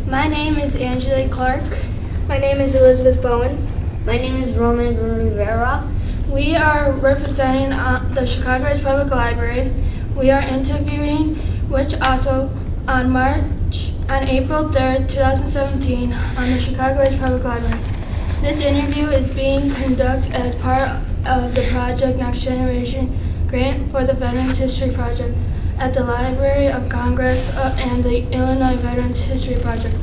My name is Angela Clark. My name is Elizabeth Bowen. My name is Roman Rivera. We are representing the Chicago Ridge Public Library. We are interviewing Witch Otto on April 3rd, 2017 on the Chicago Ridge Public Library. This interview is being conducted as part of the Project Next Generation grant for the Veterans History Project at the Library of Congress and the Illinois Veterans History Project.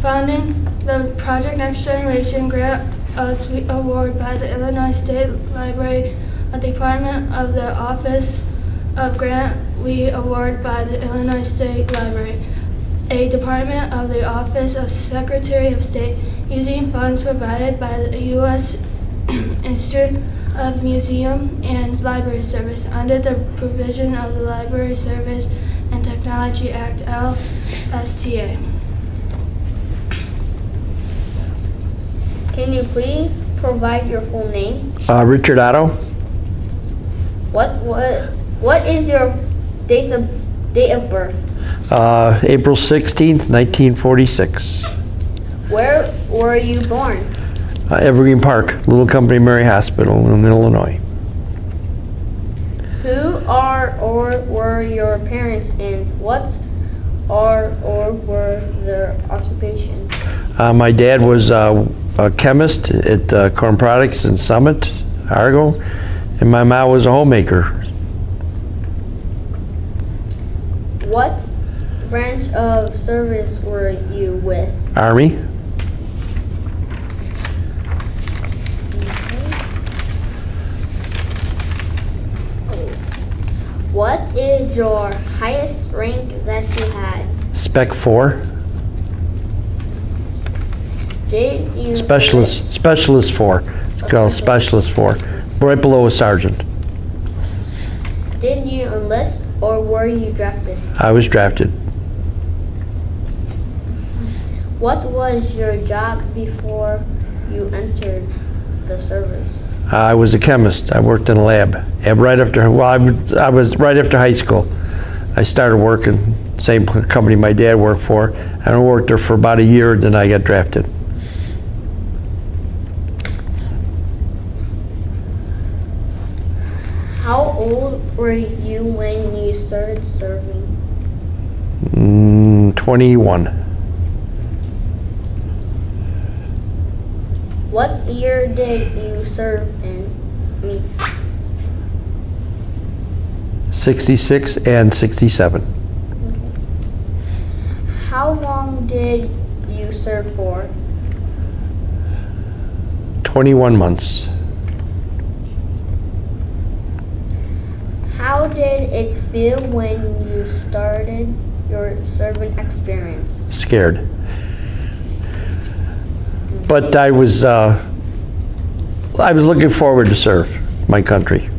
Founding the Project Next Generation grant award by the Illinois State Library, a department of the Office of Grant we award by the Illinois State Library, a department of the Office of Secretary of State, using funds provided by the U.S. Institute of Museum and Library Service under the provision of the Library Service and Technology Act, LSTA. Can you please provide your full name? Richard Otto, What is your date of birth? April 16th, 1946. Where were you born? Evergreen Park, Little Company Mary Hospital in Illinois. Who are or were your parents and what are or were their occupations? My dad was a chemist at Corn Products in Summit, Argo, and my mom was a homemaker. What branch of service were you with? Army. What is your highest rank that you had? Spec 4. Did you Specialist 4. It's called Specialist 4. Right below a sergeant. Did you enlist or were you drafted? I was drafted. What was your job before you entered the service? I was a chemist. I worked in a lab. And I was right after high school. I started working, same company my dad worked for, and I worked there for about a year, then I got drafted. How old were you when you started serving? 21. What year did you serve in? 66 and 67. How long did you serve for? 21 months. How did it feel when you started your serving experience? Scared. But I was looking forward to serve my country.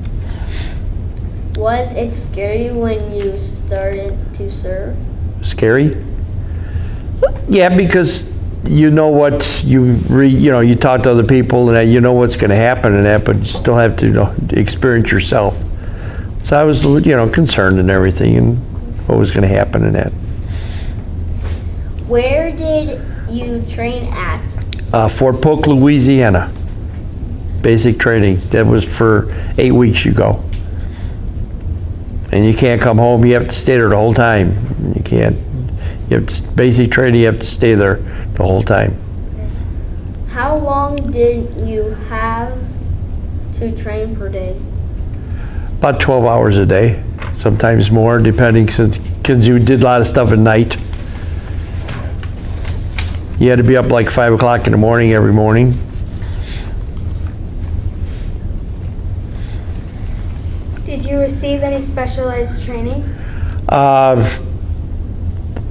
Was it scary when you started to serve? Scary? Yeah, because you know what you talk to other people and that you know what's going to happen and that, but you still have to experience yourself. So I was concerned and everything and what was going to happen and that. Where did you train at? Fort Polk, Louisiana. Basic training. That was for 8 weeks you go. And you can't come home. You have to stay there the whole time. You can't. You have to, basic training, you have to stay there the whole time. How long did you have to train per day? About 12 hours a day, sometimes more, depending, because you did a lot of stuff at night. You had to be up like 5 o'clock in the morning every morning. Did you receive any specialized training? The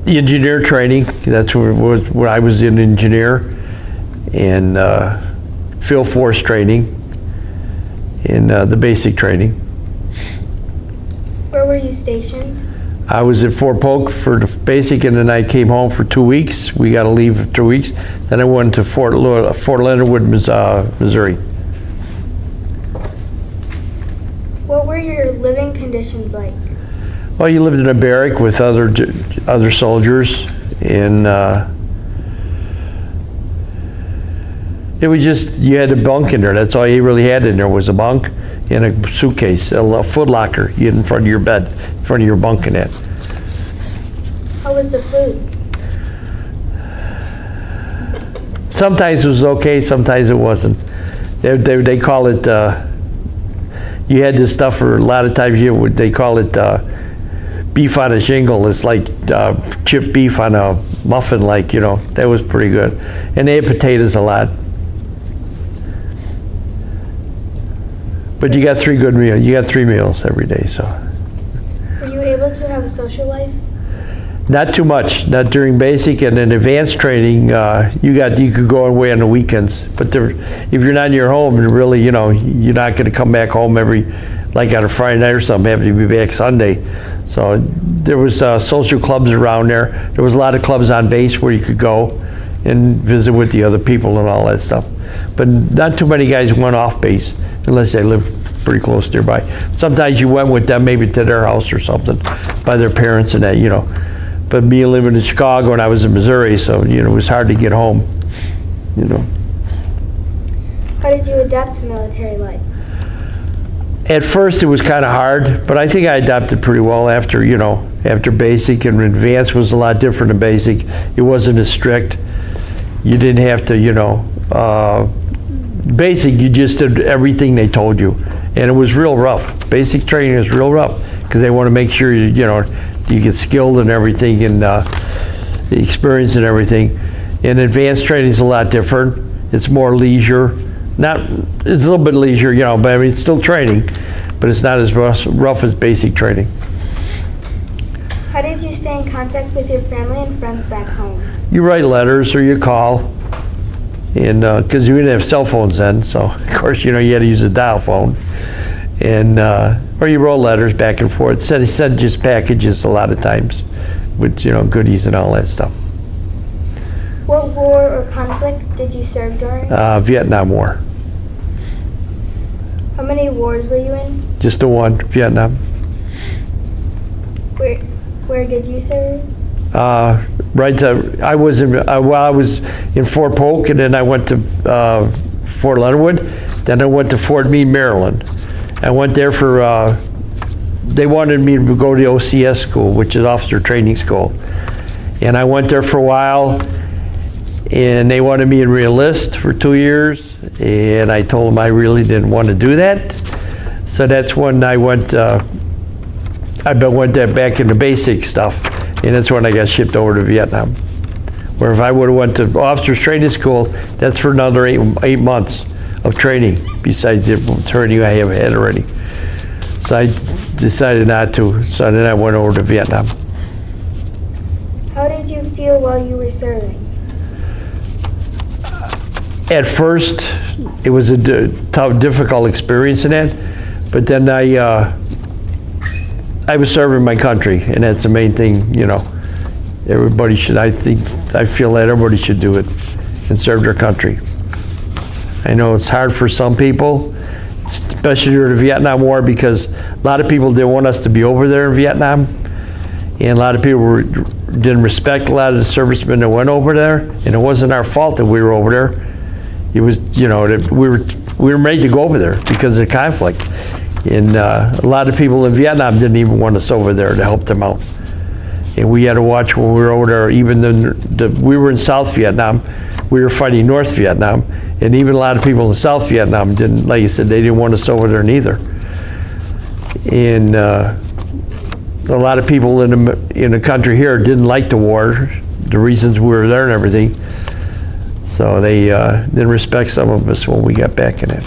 engineer training, that's where I was an engineer, and field force training, and the basic training. Where were you stationed? I was at Fort Polk for the basic, and then I came home for 2 weeks. We got to leave for 2 weeks. Then I went to Fort Leonard Wood, Missouri. What were your living conditions like? Well, you lived in a barrack with other soldiers, and It was just, you had a bunk in there. That's all you really had in there was a bunk and a suitcase, a foot locker you had in front of your bed, in front of your bunk and that. How was the food? Sometimes it was okay, sometimes it wasn't. They call it, you had this stuff for a lot of times, they call it beef on a shingle. It's like chipped beef on a muffin, like, you know, that was pretty good. And they had potatoes a lot. But you got 3 good meals. You got 3 meals every day, so. Were you able to have a social life? Not too much, not during basic, and in advanced training, you could go away on the weekends. But if you're not in your home, and really, you know, you're not going to come back home like on a Friday night or something, have to be back Sunday. So there was social clubs around there. There was a lot of clubs on base where you could go and visit with the other people and all that stuff. But not too many guys went off base, unless they lived pretty close nearby. Sometimes you went with them, maybe to their house or something, by their parents and that, you know. But me living in Chicago and I was in Missouri, so, you know, it was hard to get home, you know. How did you adapt to military life? At first it was kind of hard, but I think I adapted pretty well after, you know, after basic, and advanced was a lot different than basic. It wasn't as strict. You didn't have to, you know, basic, you just did everything they told you. And it was real rough. Basic training is real rough because they want to make sure you know, you get skilled and everything and experience and everything. And advanced training is a lot different. It's more leisure. It's a little bit leisure, you know, but I mean, it's still training, but it's not as rough as basic training. How did you stay in contact with your family and friends back home? You write letters or you call, and because we didn't have cell phones then, so of course, you know, you had to use a dial phone, and or you wrote letters back and forth. Sent just packages a lot of times with, you know, goodies and all that stuff. What war or conflict did you serve during? Vietnam War. How many wars were you in? Just the one, Vietnam. Where did you serve? I was in Fort Polk, and then I went to Fort Leonard. Then I went to Fort Meade, Maryland. I went there for, they wanted me to go to the OCS school, which is Officer Training School. And I went there for a while, and they wanted me to re-enlist for 2 years, and I told them I really didn't want to do that. So that's when I went back into basic stuff, and that's when I got shipped over to Vietnam. Where if I would have went to officers training school, that's for another 8 months of training, besides the training I have had already. So I decided not to, so then I went over to Vietnam. How did you feel while you were serving? At first, it was a tough, difficult experience in that, but then I was serving my country, and that's the main thing, you know. Everybody should, I feel that everybody should do it and serve their country. I know it's hard for some people, especially during the Vietnam War, because a lot of people didn't want us to be over there in Vietnam, and a lot of people didn't respect a lot of the servicemen that went over there, and it wasn't our fault that we were over there. It was, you know, that we were made to go over there because of the conflict. And a lot of people in Vietnam didn't even want us over there to help them out. And we had to watch when we were over there. Even we were in South Vietnam, we were fighting North Vietnam, and even a lot of people in South Vietnam didn't, like you said, they didn't want us over there neither. And a lot of people in the country here didn't like the war, the reasons we were there and everything. So they didn't respect some of us when we got back in it.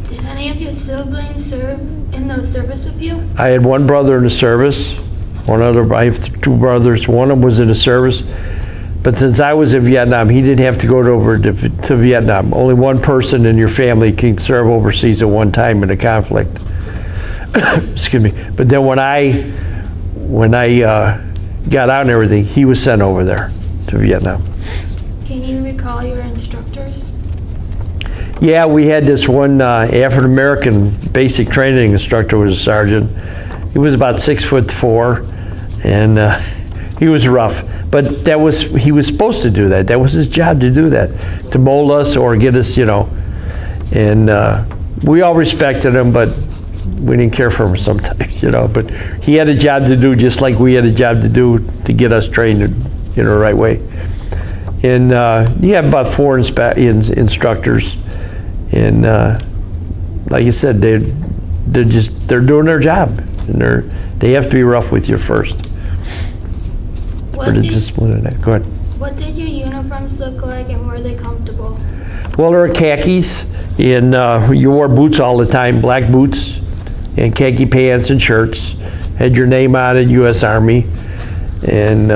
Did any of your siblings serve in the service with you? I had one brother in the service. I have 2 brothers. One of them was in the service. But since I was in Vietnam, he didn't have to go over to Vietnam. Only one person in your family can serve overseas at one time in a conflict. Excuse me. But then when I got out and everything, he was sent over there to Vietnam. Can you recall your instructors? Yeah, we had this one African-American basic training instructor, was a sergeant. He was about 6'4", and He was rough, but he was supposed to do that. That was his job to do that, to mold us or get us, and we all respected him, but we didn't care for him sometimes, but he had a job to do just like we had a job to do to get us trained the right way. And you have about 4 instructors, and like I said, they're doing their job, and they have to be rough with you first. For the discipline of that. Go ahead. What did your uniforms look like, and were they comfortable? Well, there were khakis, and you wore boots all the time, black boots, and khaki pants and shirts. Had your name on it, U.S. Army, and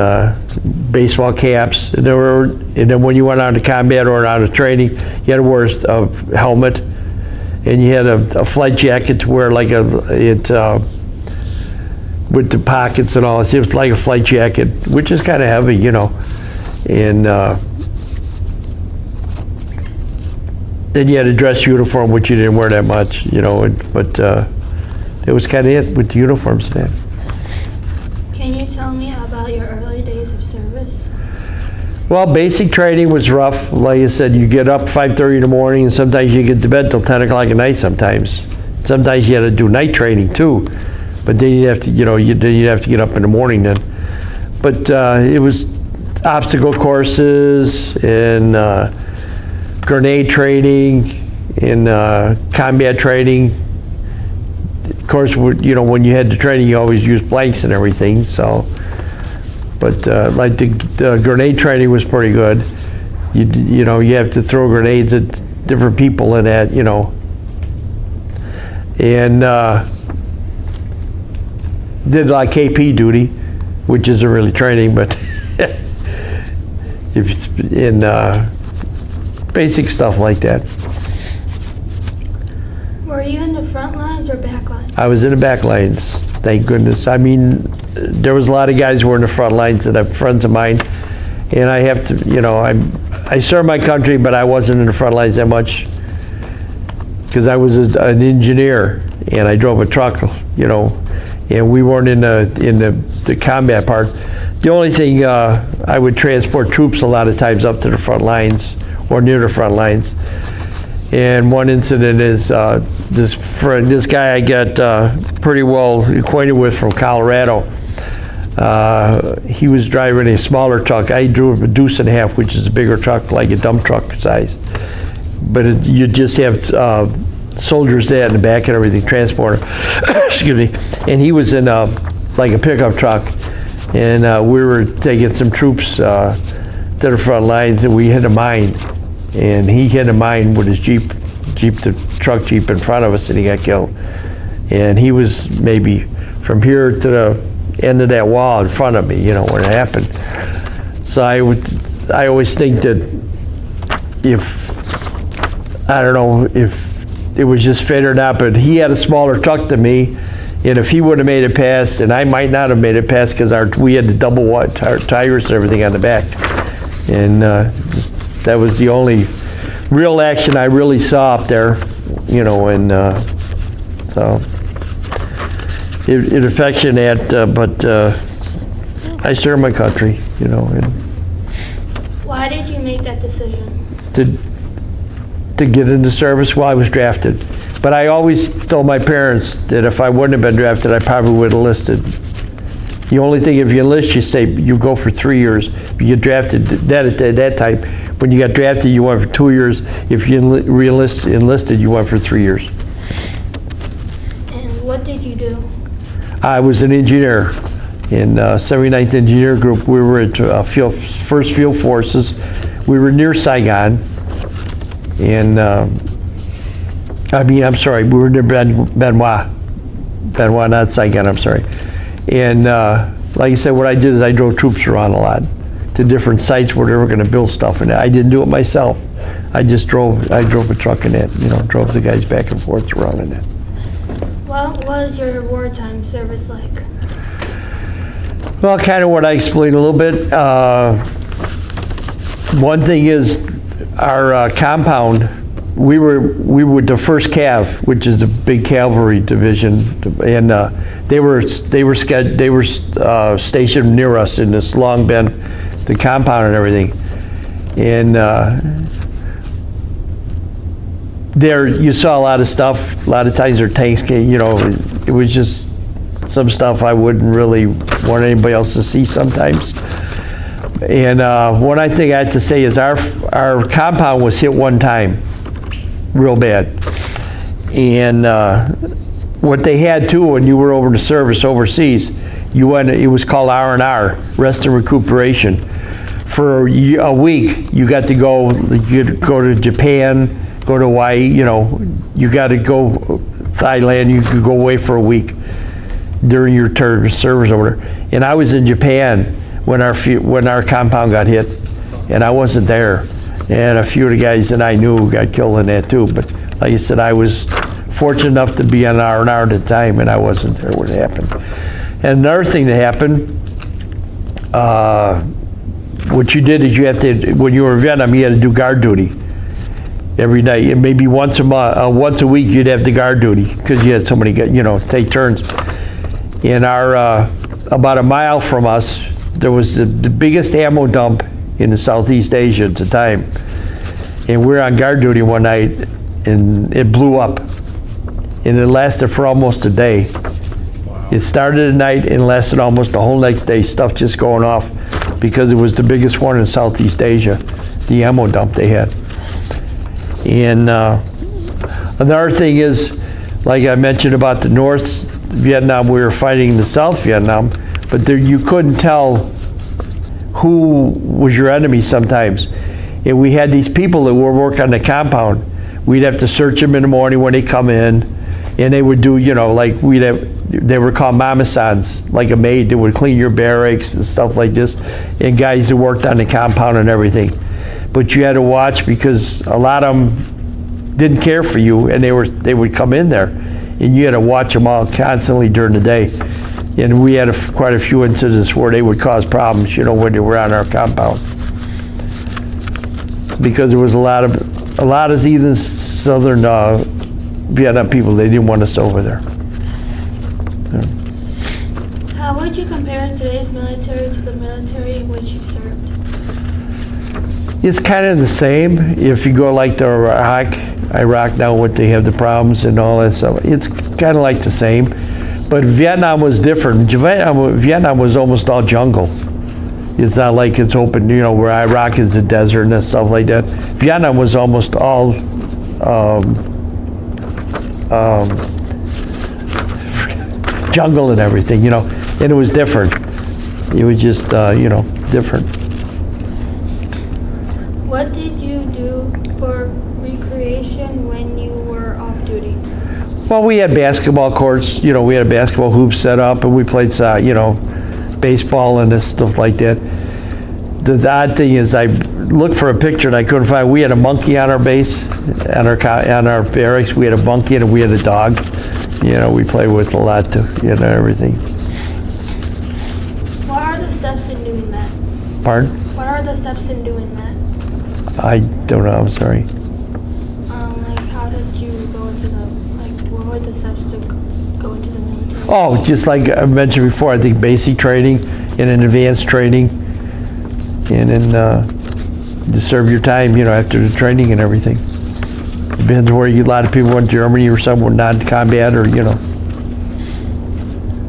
baseball caps. And then when you went out to combat or out of training, you had to wear a helmet, and you had a flight jacket to wear, like with the pockets and all. It was like a flight jacket, which is kind of heavy, and then you had a dress uniform, which you didn't wear that much, but it was kind of it with the uniforms then. Can you tell me about your early days of service? Well, basic training was rough. Like I said, you get up 5:30 in the morning, and sometimes you get to bed till 10 o'clock at night sometimes. Sometimes you had to do night training too, but then you'd have to, you'd have to get up in the morning then. But it was obstacle courses and grenade training and combat training. Of course, when you had the training, you always used blanks and everything. So, but like the grenade training was pretty good. You have to throw grenades at different people and that, and did like KP duty, which isn't really training, but if it's in basic stuff like that. Were you in the front lines or back lines? I was in the back lines, thank goodness. I mean, there was a lot of guys who were in the front lines that are friends of mine, and I have to, I served my country, but I wasn't in the front lines that much because I was an engineer and I drove a truck, and we weren't in the combat part. The only thing, I would transport troops a lot of times up to the front lines or near the front lines. And one incident is this guy I got pretty well acquainted with from Colorado. He was driving a smaller truck. I drove a deuce and a half, which is a bigger truck, like a dump truck size. But you just have soldiers there in the back and everything, transporter. Excuse me. And he was in like a pickup truck, and we were taking some troops to the front lines, and we hit a mine. And he hit a mine with his the truck Jeep in front of us, and he got killed. And he was maybe from here to the end of that wall in front of me, when it happened. So I always think that if it was just fit or not, but he had a smaller truck than me, and if he would have made it past, and I might not have made it past because we had the double wide tires and everything on the back. And that was the only real action I really saw up there, and so it affects you that, but I served my country, and Why did you make that decision? to get into service. Well, I was drafted, but I always told my parents that if I wouldn't have been drafted, I probably would have enlisted. The only thing, if you enlist, you go for 3 years. If you get drafted, at that time, when you got drafted, you went for 2 years. If you enlisted, you went for 3 years. And what did you do? I was an engineer in 79th Engineer Group. We were at 1st Field Forces. We were near Saigon, and I'm sorry, we were near Benoit, not Saigon. I'm sorry. And like I said, what I did is I drove troops around a lot to different sites where they were going to build stuff. And I didn't do it myself. I drove a truck in it, drove the guys back and forth around in it. What was your wartime service like? Well, kind of what I explained a little bit. One thing is our compound we were the first Cav, which is the big cavalry division, and they were stationed near us in this Long Bend, the compound and everything. And there you saw a lot of stuff. A lot of times their tanks came, you know, it was just some stuff I wouldn't really want anybody else to see sometimes. And one thing I have to say is our compound was hit one time, real bad. And what they had too, when you were over the service overseas, you went. It was called R&R, rest and recuperation. For a week, you got to go. You'd go to Japan, go to Hawaii. You know, you got to go Thailand. You could go away for a week during your term of service over there. And I was in Japan when our compound got hit, and I wasn't there. And a few of the guys that I knew got killed in that too. But like I said, I was fortunate enough to be on R&R at the time, and I wasn't there when it happened. And another thing that happened, what you did is you had to, when you were in Vietnam, you had to do guard duty every night. And maybe once a week you'd have the guard duty because you had so many, you know, take turns. In our, about a mile from us, there was the biggest ammo dump in Southeast Asia at the time. And we were on guard duty one night, and it blew up. And it lasted for almost a day. Wow. It started at night and lasted almost the whole next day, stuff just going off, because it was the biggest one in Southeast Asia, the ammo dump they had. And another thing is, like I mentioned about the North Vietnam, we were fighting the South Vietnam, but there, you couldn't tell who was your enemy sometimes. And we had these people that would work on the compound. We'd have to search them in the morning when they come in, and they would do, you know, like they were called mamasans, like a maid that would clean your barracks and stuff like this, and guys that worked on the compound and everything. But you had to watch, because a lot of them didn't care for you, and they would come in there, and you had to watch them all constantly during the day. And we had quite a few incidents where they would cause problems, you know, when they were on our compound, because there was a lot of even southern Vietnam people, they didn't want us over there. How would you compare today's military to the military in which you served? It's kind of the same. If you go like to Iraq now, what they have the problems and all that stuff, it's kind of like the same. But Vietnam was different. Vietnam was almost all jungle. It's not like it's open, you know, where Iraq is the desert and stuff like that. Vietnam was almost all jungle and everything, you know, and it was different. It was just, you know, different. What did you do for recreation when you were off duty? Well, we had basketball courts, you know, we had a basketball hoop set up, and we played, you know, baseball and this stuff like that. The odd thing is, I looked for a picture and I couldn't find. We had a monkey on our base, on our barracks. We had a monkey and we had a dog. You know, we played with a lot too, you know, everything. What are the steps in doing that? Pardon? What are the steps in doing that? I don't know, I'm sorry. Like, how did you go into what were the steps to go into the military? Oh, just like I mentioned before, I think basic training and an advanced training, and then to serve your time, you know, after the training and everything. Depends where a lot of people went to Germany or somewhere non-combat, or, you know.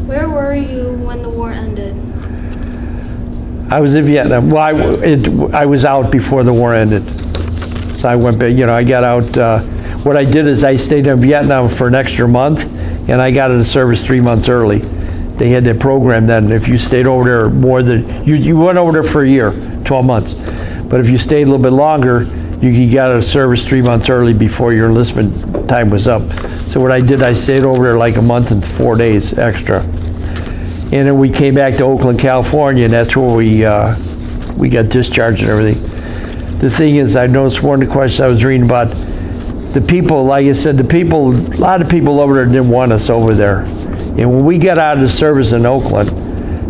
Where were you when the war ended? I was in Vietnam. Well, I was out before the war ended. So I went back, you know, I got out. What I did is I stayed in Vietnam for an extra month, and I got into service 3 months early. They had that program then. If you stayed over there more than, you went over there for a year, 12 months. But if you stayed a little bit longer, you got out of service 3 months early before your enlistment time was up. So what I did, I stayed over there like a month and 4 days extra. And then we came back to Oakland, California, and that's where we got discharged and everything. The thing is, I noticed one of the questions I was reading about, the people, like I said, a lot of people over there didn't want us over there. And when we got out of the service in Oakland,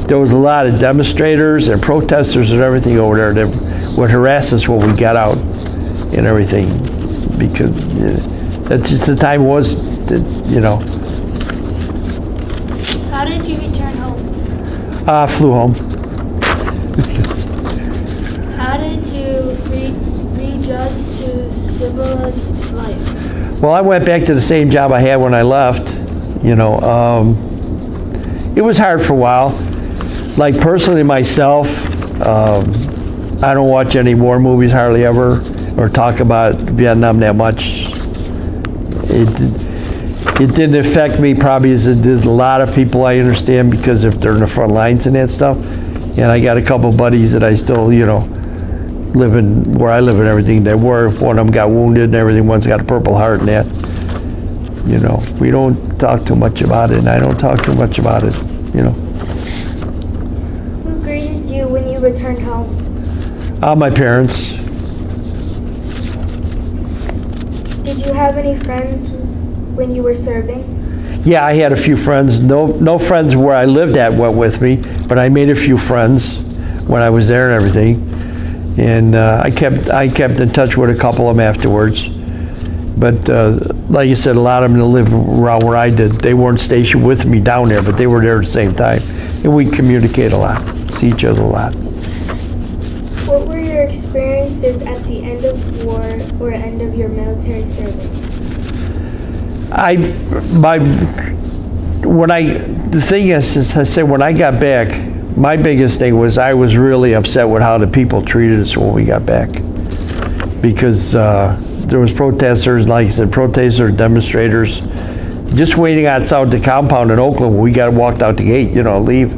there was a lot of demonstrators and protesters and everything over there that would harass us when we got out and everything. because that's just the time it was, you know. How did you return home? Flew home. How did you readjust to civilized life? Well, I went back to the same job I had when I left. You know, it was hard for a while. Like personally myself, I don't watch any war movies hardly ever, or talk about Vietnam that much. It didn't affect me probably as it did a lot of people, I understand, because if they're in the front lines and that stuff. And I got a couple buddies that I still, you know, living where I live and everything, that were, one of them got wounded and everything, one's got a Purple Heart and that. You know, we don't talk too much about it, and I don't talk too much about it, you know. Who greeted you when you returned home? My parents. Did you have any friends when you were serving? Yeah, I had a few friends. No friends where I lived at went with me, but I made a few friends when I was there and everything. And I kept in touch with a couple of them afterwards. But like you said, a lot of them that live around where I did, they weren't stationed with me down there, but they were there at the same time. And we communicate a lot, see each other a lot. What were your experiences at the end of war or end of your military service? The thing is, I said, when I got back, my biggest thing was I was really upset with how the people treated us when we got back. Because there was protesters, like I said, protesters, demonstrators, just waiting outside the compound in Oakland when we got walked out the gate, you know, leave.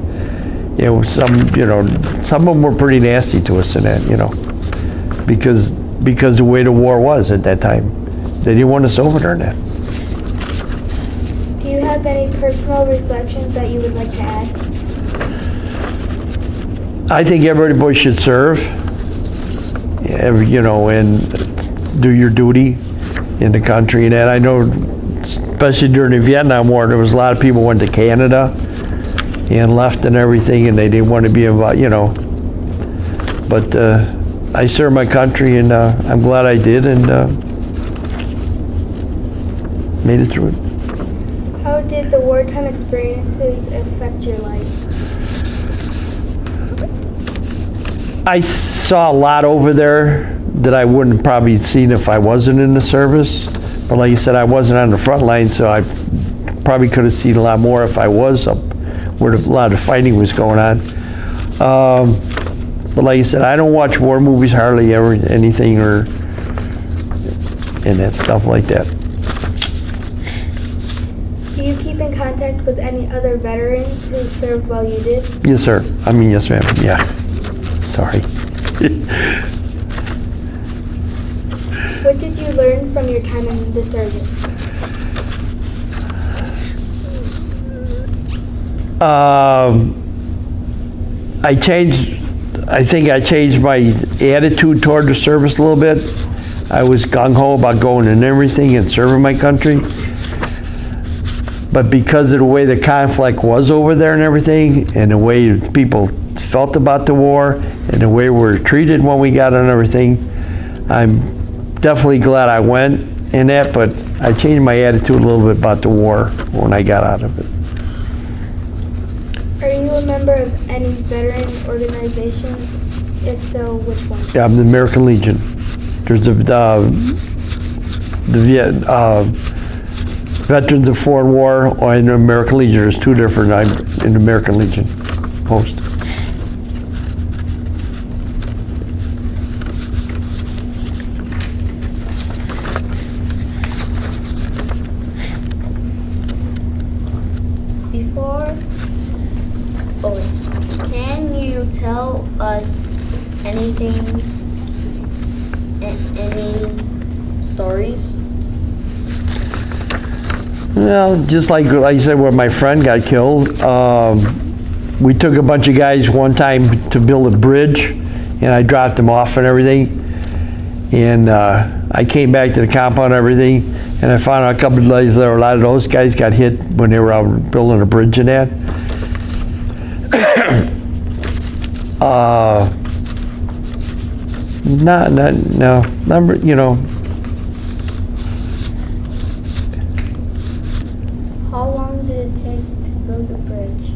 You know, some of them were pretty nasty to us in that, you know, because the way the war was at that time. They didn't want us over there in that. Do you have any personal reflections that you would like to add? I think everybody should serve, you know, and do your duty in the country. And that I know, especially during the Vietnam War, there was a lot of people went to Canada and left and everything, and they didn't want to be involved, you know. But I served my country, and I'm glad I did, and made it through it. How did the wartime experiences affect your life? I saw a lot over there that I wouldn't probably seen if I wasn't in the service. But like you said, I wasn't on the front line, so I probably could have seen a lot more if I was up where a lot of fighting was going on. But like you said, I don't watch war movies hardly ever, anything or and that stuff like that. Do you keep in contact with any other veterans who served while you did? Yes, sir. I mean, yes, ma'am. Yeah. Sorry. What did you learn from your time in the service? I think I changed my attitude toward the service a little bit. I was gung-ho about going and everything and serving my country. But because of the way the conflict was over there and everything, and the way people felt about the war, and the way we were treated when we got on everything, I'm definitely glad I went in that, but I changed my attitude a little bit about the war when I got out of it. Are you a member of any veteran organizations? If so, which one? Yeah, I'm the American Legion. There's Veterans of Foreign War and the American Legion. There's two different. I'm in the American Legion post. Can you tell us anything, any stories? Well, just like I said, when my friend got killed, we took a bunch of guys one time to build a bridge, and I dropped them off and everything. And I came back to the compound and everything, and I found out a couple of days later, a lot of those guys got hit when they were out building a bridge and that. How long did it take to build the bridge?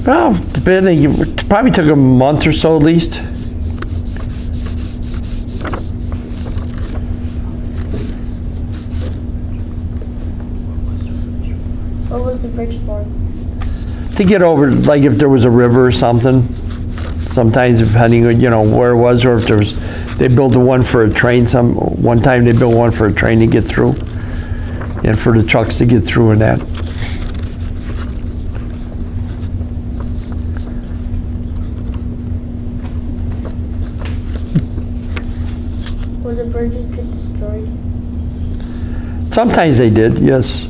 Well, it probably took a month or so at least. What was the bridge for? To get over, like if there was a river or something, sometimes depending on, where it was, or if there was, they built one for a train, one time they built one for a train to get through, and for the trucks to get through and that. Will the bridges get destroyed? Sometimes they did, yes.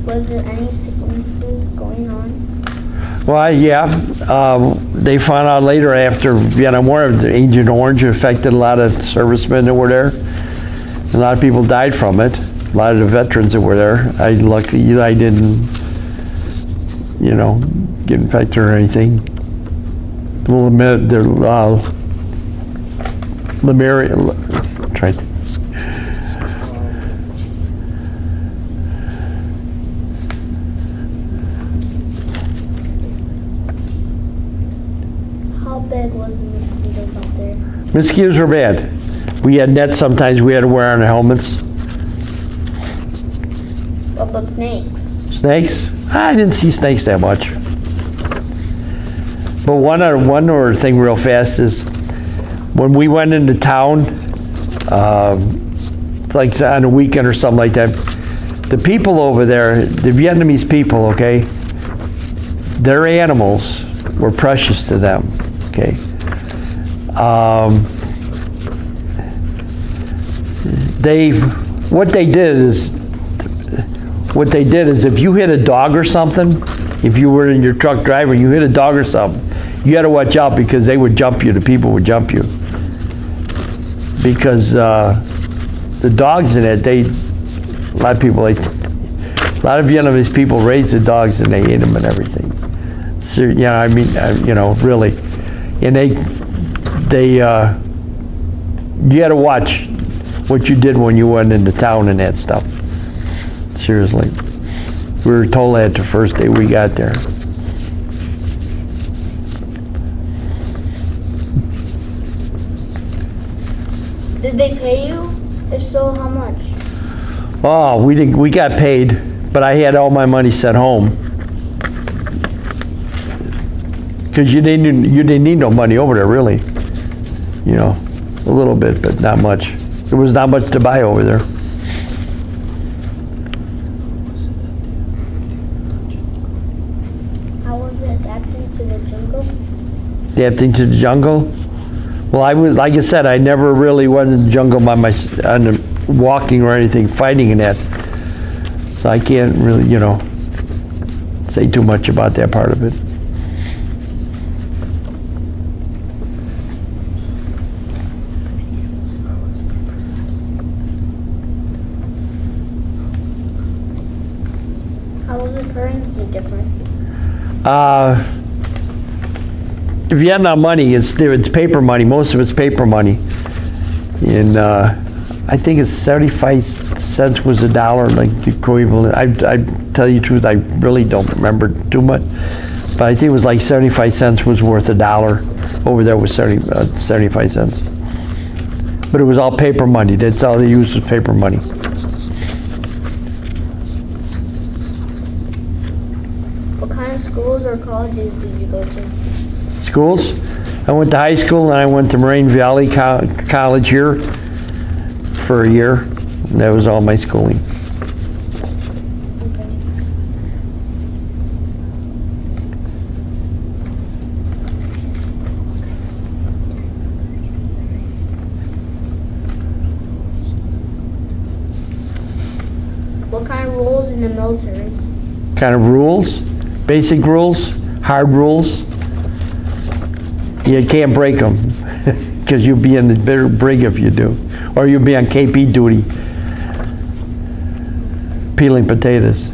Was there any sicknesses going on? Well, yeah, they found out later after Vietnam War, the Agent Orange affected a lot of servicemen that were there. A lot of people died from it. A lot of the veterans that were there. Luckily, I didn't, get infected or anything. We'll admit, try to. How big was the mosquitoes out there? Mosquitoes were bad. We had nets sometimes we had to wear on the helmets. What about snakes? Snakes? I didn't see snakes that much. But one other thing real fast is when we went into town, like on a weekend or something like that, the people over there, the Vietnamese people, okay, their animals were precious to them, okay. What they did is if you hit a dog or something, if you were in your truck driving, you hit a dog or something, you had to watch out because they would jump you, the people would jump you. Because the dogs in it, a lot of Vietnamese people raise the dogs and they eat them and everything. So, really. And you had to watch what you did when you went into town and that stuff. Seriously. We were told that the first day we got there. Did they pay you? If so, how much? Oh, we got paid, but I had all my money sent home. Because you didn't need no money over there, really. A little bit, but not much. There was not much to buy over there. How was it adapting to the jungle? Adapting to the jungle? Well, like I said, I never really went in the jungle by walking or anything, fighting in that. So I can't really, say too much about that part of it. How was the currency different? Vietnam money, it's paper money. Most of it's paper money. And I think it's 75 cents was a dollar, like the equivalent. I tell you the truth, I really don't remember too much. But I think it was like 75 cents was worth a dollar. Over there was 75 cents. But it was all paper money. That's all they used was paper money. What kind of schools or colleges did you go to? Schools? I went to high school and I went to Moraine Valley College here for a year. And that was all my schooling. Okay. What kind of roles in the military? Kind of rules, basic rules, hard rules. You can't break them because you'll be in the bitter brig if you do. Or you'll be on KP duty peeling potatoes.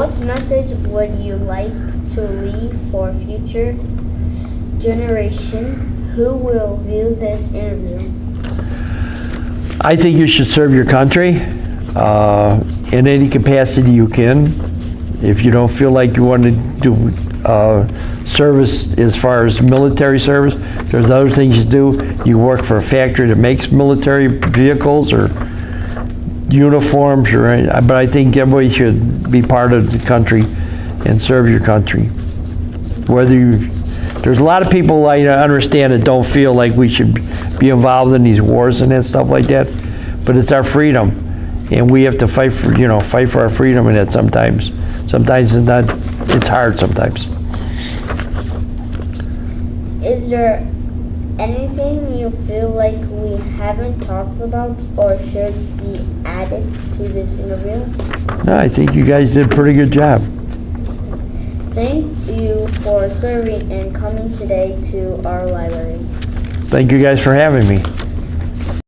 What message would you like to leave for future generation who will view this interview? I think you should serve your country in any capacity you can. If you don't feel like you want to do service as far as military service, there's other things you do. You work for a factory that makes military vehicles or uniforms, but I think everybody should be part of the country and serve your country. There's a lot of people I understand that don't feel like we should be involved in these wars and that stuff like that, but it's our freedom, and we have to fight for our freedom, and that sometimes it's hard sometimes. Is there anything you feel like we haven't talked about or should be added to this interview? No, I think you guys did a pretty good job. Thank you for serving and coming today to our library. Thank you guys for having me.